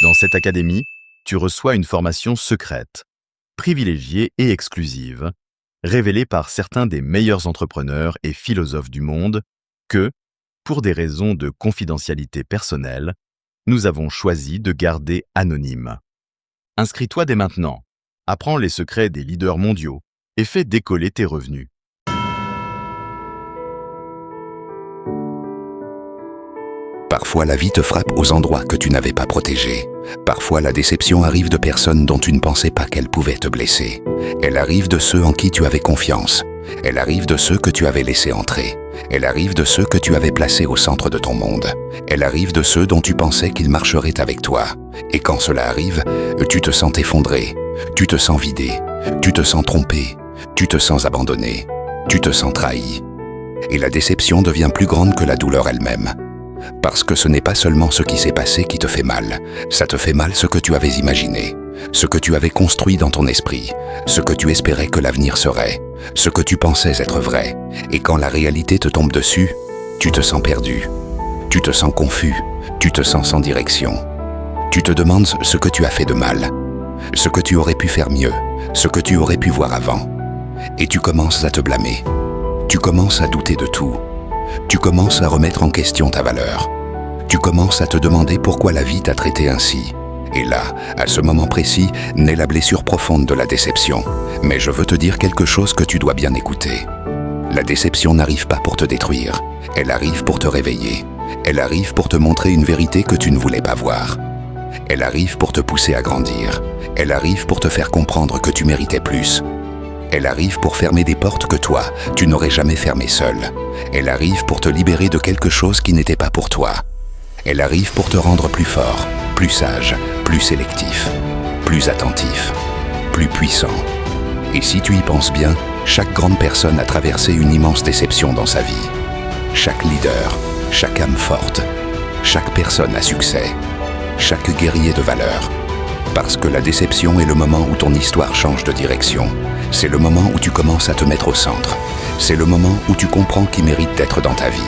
Dans cette académie, tu reçois une formation secrète, privilégiée et exclusive, révélée par certains des meilleurs entrepreneurs et philosophes du monde que, pour des raisons de confidentialité personnelle, nous avons choisi de garder anonyme. Inscris-toi dès maintenant, apprends les secrets des leaders mondiaux et fais décoller tes revenus. Parfois, la vie te frappe aux endroits que tu n'avais pas protégés. Parfois, la déception arrive de personnes dont tu ne pensais pas qu'elles pouvaient te blesser. Elle arrive de ceux en qui tu avais confiance. Elle arrive de ceux que tu avais laissés entrer. Elle arrive de ceux que tu avais placés au centre de ton monde. Elle arrive de ceux dont tu pensais qu'ils marcheraient avec toi. Et quand cela arrive, tu te sens effondré, tu te sens vidé, tu te sens trompé, tu te sens abandonné, tu te sens trahi. Et la déception devient plus grande que la douleur elle-même. Parce que ce n'est pas seulement ce qui s'est passé qui te fait mal, ça te fait mal ce que tu avais imaginé, ce que tu avais construit dans ton esprit, ce que tu espérais que l'avenir serait, ce que tu pensais être vrai. Et quand la réalité te tombe dessus, tu te sens perdu, tu te sens confus, tu te sens sans direction. Tu te demandes ce que tu as fait de mal, ce que tu aurais pu faire mieux, ce que tu aurais pu voir avant. Et tu commences à te blâmer, tu commences à douter de tout. Tu commences à remettre en question ta valeur. Tu commences à te demander pourquoi la vie t'a traité ainsi. Et là, à ce moment précis, naît la blessure profonde de la déception. Mais je veux te dire quelque chose que tu dois bien écouter. La déception n'arrive pas pour te détruire. Elle arrive pour te réveiller. Elle arrive pour te montrer une vérité que tu ne voulais pas voir. Elle arrive pour te pousser à grandir. Elle arrive pour te faire comprendre que tu méritais plus. Elle arrive pour fermer des portes que toi, tu n'aurais jamais fermées seul. Elle arrive pour te libérer de quelque chose qui n'était pas pour toi. Elle arrive pour te rendre plus fort, plus sage, plus sélectif, plus attentif, plus puissant. Et si tu y penses bien, chaque grande personne a traversé une immense déception dans sa vie. Chaque leader, chaque âme forte, chaque personne à succès, chaque guerrier de valeur. Parce que la déception est le moment où ton histoire change de direction. C'est le moment où tu commences à te mettre au centre. C'est le moment où tu comprends qui mérite d'être dans ta vie.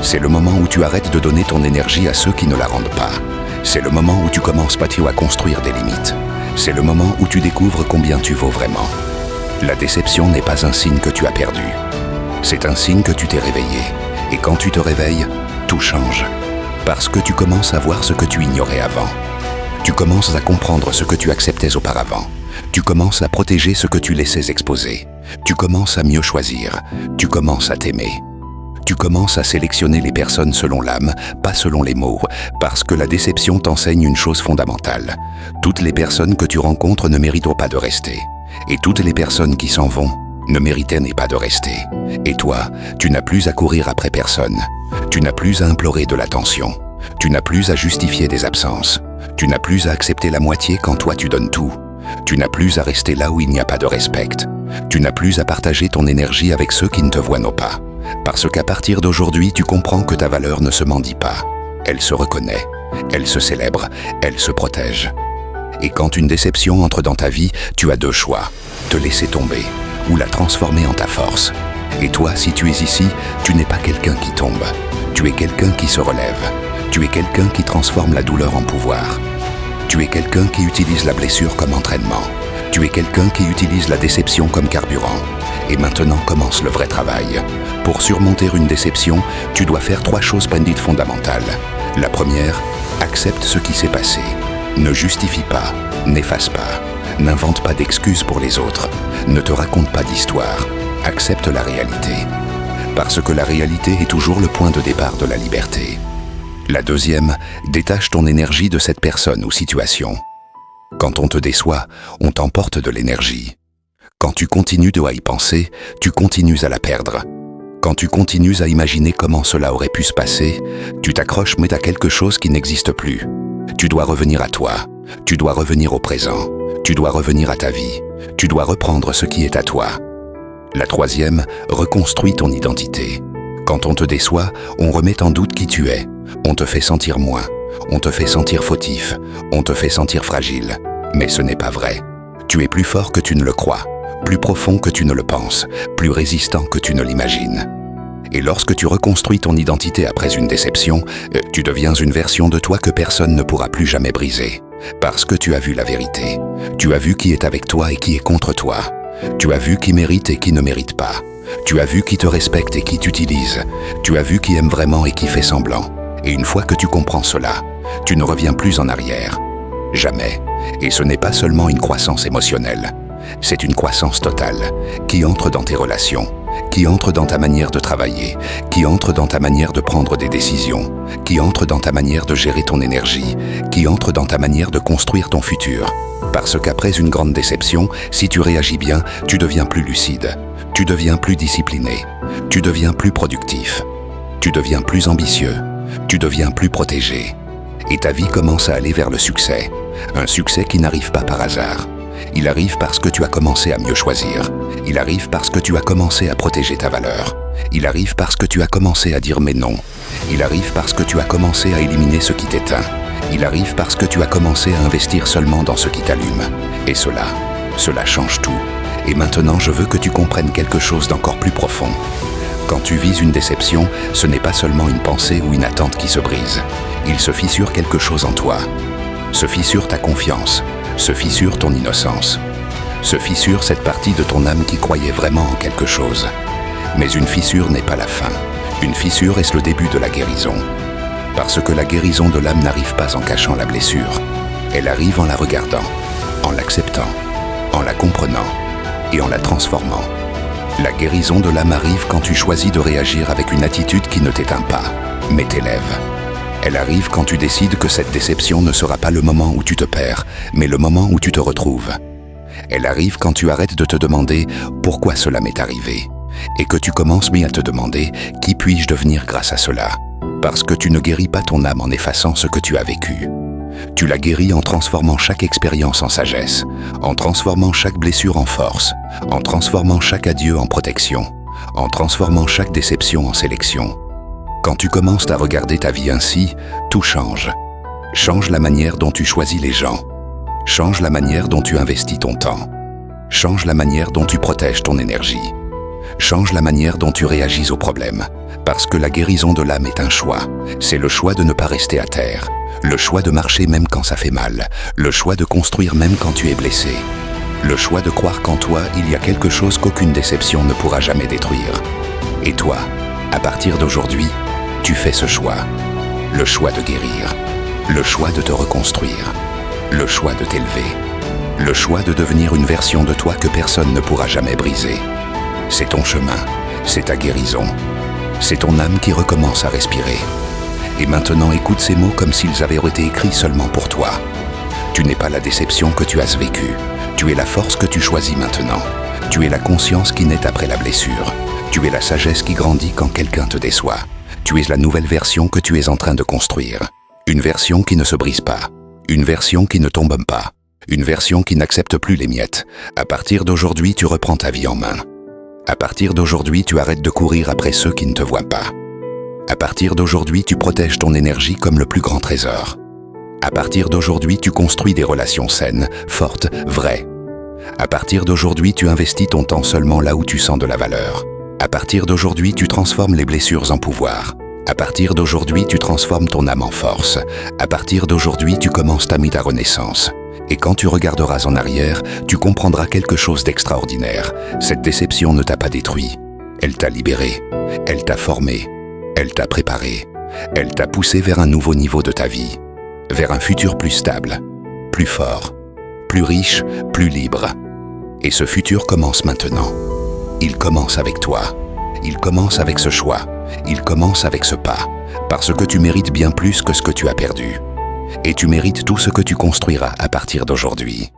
C'est le moment où tu arrêtes de donner ton énergie à ceux qui ne la rendent pas. C'est le moment où tu commences patio à construire des limites. C'est le moment où tu découvres combien tu vaux vraiment. La déception n'est pas un signe que tu as perdu. C'est un signe que tu t'es réveillé. Et quand tu te réveilles, tout change. Parce que tu commences à voir ce que tu ignorais avant. Tu commences à comprendre ce que tu acceptais auparavant. Tu commences à protéger ce que tu laissais exposer. Tu commences à mieux choisir. Tu commences à t'aimer. Tu commences à sélectionner les personnes selon l'âme, pas selon les mots, parce que la déception t'enseigne une chose fondamentale. Toutes les personnes que tu rencontres ne méritent pas de rester. Et toutes les personnes qui s'en vont ne méritaient pas de rester. Et toi, tu n'as plus à courir après personne. Tu n'as plus à implorer de l'attention. Tu n'as plus à justifier des absences. Tu n'as plus à accepter la moitié quand toi tu donnes tout. Tu n'as plus à rester là où il n'y a pas de respect. Tu n'as plus à partager ton énergie avec ceux qui ne te voient pas. Parce qu'à partir d'aujourd'hui, tu comprends que ta valeur ne se mendie pas. Elle se reconnaît, elle se célèbre, elle se protège. Et quand une déception entre dans ta vie, tu as deux choix. Te laisser tomber ou la transformer en ta force. Et toi, si tu es ici, tu n'es pas quelqu'un qui tombe. Tu es quelqu'un qui se relève. Tu es quelqu'un qui transforme la douleur en pouvoir. Tu es quelqu'un qui utilise la blessure comme entraînement. Tu es quelqu'un qui utilise la déception comme carburant. Et maintenant commence le vrai travail. Pour surmonter une déception, tu dois faire 3 choses dites fondamentales. La première, accepte ce qui s'est passé. Ne justifie pas, n'efface pas, n'invente pas d'excuses pour les autres. Ne te raconte pas d'histoire. Accepte la réalité. Parce que la réalité est toujours le point de départ de la liberté. La deuxième, détache ton énergie de cette personne ou situation. Quand on te déçoit, on t'emporte de l'énergie. Quand tu continues de y penser, tu continues à la perdre. Quand tu continues à imaginer comment cela aurait pu se passer, tu t'accroches mais à quelque chose qui n'existe plus. Tu dois revenir à toi, tu dois revenir au présent, tu dois revenir à ta vie, tu dois reprendre ce qui est à toi. La troisième, reconstruis ton identité. Quand on te déçoit, on remet en doute qui tu es. On te fait sentir moins, on te fait sentir fautif, on te fait sentir fragile. Mais ce n'est pas vrai. Tu es plus fort que tu ne le crois, plus profond que tu ne le penses, plus résistant que tu ne l'imagines. Et lorsque tu reconstruis ton identité après une déception, tu deviens une version de toi que personne ne pourra plus jamais briser. Parce que tu as vu la vérité. Tu as vu qui est avec toi et qui est contre toi. Tu as vu qui mérite et qui ne mérite pas. Tu as vu qui te respecte et qui t'utilise. Tu as vu qui aime vraiment et qui fait semblant. Et une fois que tu comprends cela, tu ne reviens plus en arrière. Jamais. Et ce n'est pas seulement une croissance émotionnelle. C'est une croissance totale qui entre dans tes relations, qui entre dans ta manière de travailler, qui entre dans ta manière de prendre des décisions, qui entre dans ta manière de gérer ton énergie, qui entre dans ta manière de construire ton futur. Parce qu'après une grande déception, si tu réagis bien, tu deviens plus lucide, tu deviens plus discipliné, tu deviens plus productif, tu deviens plus ambitieux, tu deviens plus protégé. Et ta vie commence à aller vers le succès, un succès qui n'arrive pas par hasard. Il arrive parce que tu as commencé à mieux choisir. Il arrive parce que tu as commencé à protéger ta valeur. Il arrive parce que tu as commencé à dire mais non. Il arrive parce que tu as commencé à éliminer ce qui t'éteint. Il arrive parce que tu as commencé à investir seulement dans ce qui t'allume. Et cela change tout. Et maintenant, je veux que tu comprennes quelque chose d'encore plus profond. Quand tu vis une déception, ce n'est pas seulement une pensée ou une attente qui se brise. Il se fissure quelque chose en toi. Se fissure ta confiance. Se fissure ton innocence. Se fissure cette partie de ton âme qui croyait vraiment en quelque chose. Mais une fissure n'est pas la fin. Une fissure est le début de la guérison. Parce que la guérison de l'âme n'arrive pas en cachant la blessure. Elle arrive en la regardant, en l'acceptant, en la comprenant et en la transformant. La guérison de l'âme arrive quand tu choisis de réagir avec une attitude qui ne t'éteint pas, mais t'élève. Elle arrive quand tu décides que cette déception ne sera pas le moment où tu te perds, mais le moment où tu te retrouves. Elle arrive quand tu arrêtes de te demander pourquoi cela m'est arrivé, et que tu commences bien à te demander qui puis-je devenir grâce à cela. Parce que tu ne guéris pas ton âme en effaçant ce que tu as vécu. Tu la guéris en transformant chaque expérience en sagesse, en transformant chaque blessure en force, en transformant chaque adieu en protection, en transformant chaque déception en sélection. Quand tu commences à regarder ta vie ainsi, tout change. Change la manière dont tu choisis les gens. Change la manière dont tu investis ton temps. Change la manière dont tu protèges ton énergie. Change la manière dont tu réagis aux problèmes. Parce que la guérison de l'âme est un choix. C'est le choix de ne pas rester à terre. Le choix de marcher même quand ça fait mal. Le choix de construire même quand tu es blessé. Le choix de croire qu'en toi, il y a quelque chose qu'aucune déception ne pourra jamais détruire. Et toi, à partir d'aujourd'hui, tu fais ce choix. Le choix de guérir. Le choix de te reconstruire. Le choix de t'élever. Le choix de devenir une version de toi que personne ne pourra jamais briser. C'est ton chemin. C'est ta guérison. C'est ton âme qui recommence à respirer. Et maintenant, écoute ces mots comme s'ils avaient été écrits seulement pour toi. Tu n'es pas la déception que tu as vécue. Tu es la force que tu choisis maintenant. Tu es la conscience qui naît après la blessure. Tu es la sagesse qui grandit quand quelqu'un te déçoit. Tu es la nouvelle version que tu es en train de construire. Une version qui ne se brise pas. Une version qui ne tombe pas. Une version qui n'accepte plus les miettes. À partir d'aujourd'hui, tu reprends ta vie en main. À partir d'aujourd'hui, tu arrêtes de courir après ceux qui ne te voient pas. À partir d'aujourd'hui, tu protèges ton énergie comme le plus grand trésor. À partir d'aujourd'hui, tu construis des relations saines, fortes, vraies. À partir d'aujourd'hui, tu investis ton temps seulement là où tu sens de la valeur. À partir d'aujourd'hui, tu transformes les blessures en pouvoir. À partir d'aujourd'hui, tu transformes ton âme en force. À partir d'aujourd'hui, tu commences ta renaissance. Et quand tu regarderas en arrière, tu comprendras quelque chose d'extraordinaire. Cette déception ne t'a pas détruit. Elle t'a libéré. Elle t'a formé. Elle t'a préparé. Elle t'a poussé vers un nouveau niveau de ta vie. Vers un futur plus stable, plus fort, plus riche, plus libre. Et ce futur commence maintenant. Il commence avec toi. Il commence avec ce choix. Il commence avec ce pas. Parce que tu mérites bien plus que ce que tu as perdu. Et tu mérites tout ce que tu construiras à partir d'aujourd'hui.